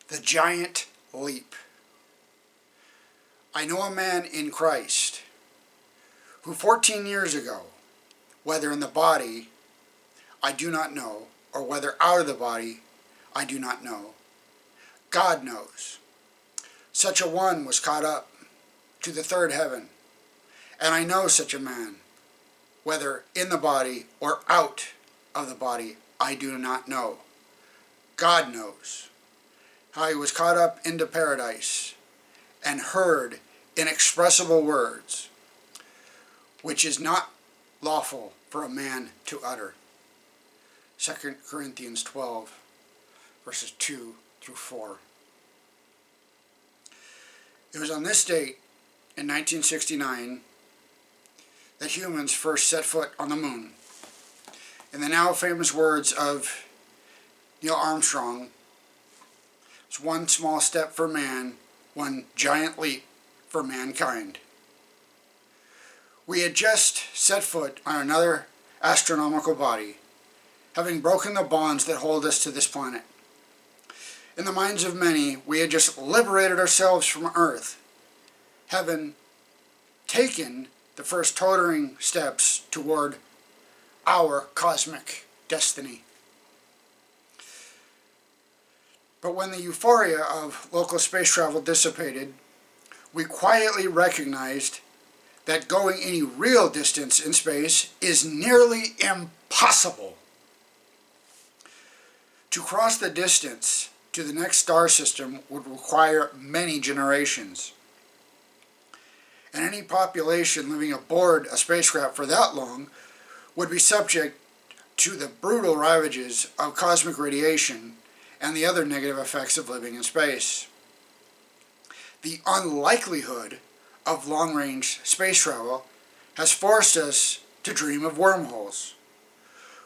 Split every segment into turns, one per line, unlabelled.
The giant leap. I know a man in Christ who 14 years ago, whether in the body, I do not know, or whether out of the body, I do not know. God knows. Such a one was caught up to the third heaven, and I know such a man, whether in the body or out of the body, I do not know. God knows how he was caught up into paradise and heard inexpressible words, which is not lawful for a man to utter. 2 Corinthians 12, verses 2 through 4. It was on this date in 1969 that humans first set foot on the moon. In the now famous words of Neil Armstrong, it's one small step for man, one giant leap for mankind. We had just set foot on another astronomical body, having broken the bonds that hold us to this planet. In the minds of many, we had just liberated ourselves from Earth, having taken the first tottering steps toward our cosmic destiny. But when the euphoria of local space travel dissipated, we quietly recognized that going any real distance in space is nearly impossible. To cross the distance to the next star system would require many generations. And any population living aboard a spacecraft for that long would be subject to the brutal ravages of cosmic radiation and the other negative effects of living in space. The unlikelihood of long-range space travel has forced us to dream of wormholes,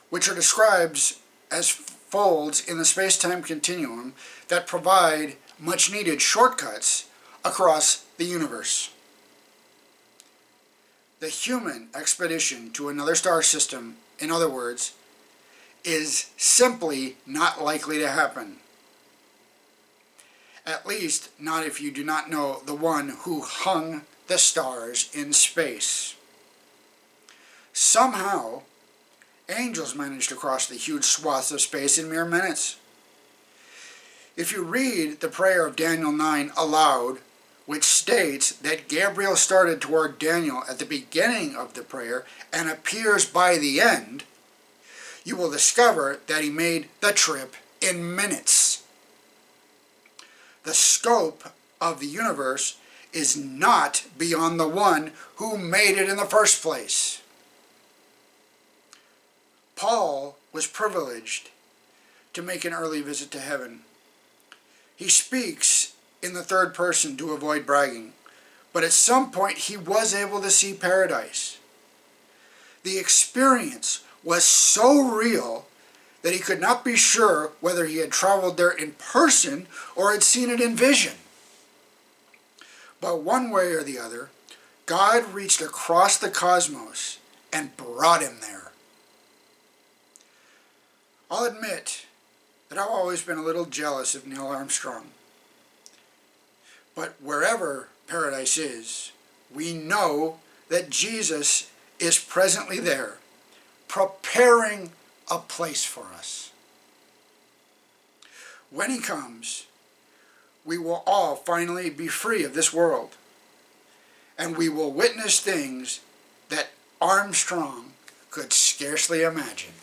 which are described as folds in the space-time continuum that provide much-needed shortcuts across the universe. The human expedition to another star system, in other words, is simply not likely to happen. At least not if you do not know the one who hung the stars in space. Somehow, angels managed to cross the huge swaths of space in mere minutes. If you read the prayer of Daniel 9 aloud, which states that Gabriel started toward Daniel at the beginning of the prayer and appears by the end, you will discover that he made the trip in minutes. The scope of the universe is not beyond the one who made it in the first place. Paul was privileged to make an early visit to heaven. He speaks in the third person to avoid bragging, but at some point he was able to see paradise. The experience was so real that he could not be sure whether he had traveled there in person or had seen it in vision. But one way or the other, God reached across the cosmos and brought him there. I'll admit that I've always been a little jealous of Neil Armstrong. But wherever paradise is, we know that Jesus is presently there, preparing a place for us. When he comes, we will all finally be free of this world, and we will witness things that Armstrong could scarcely imagine.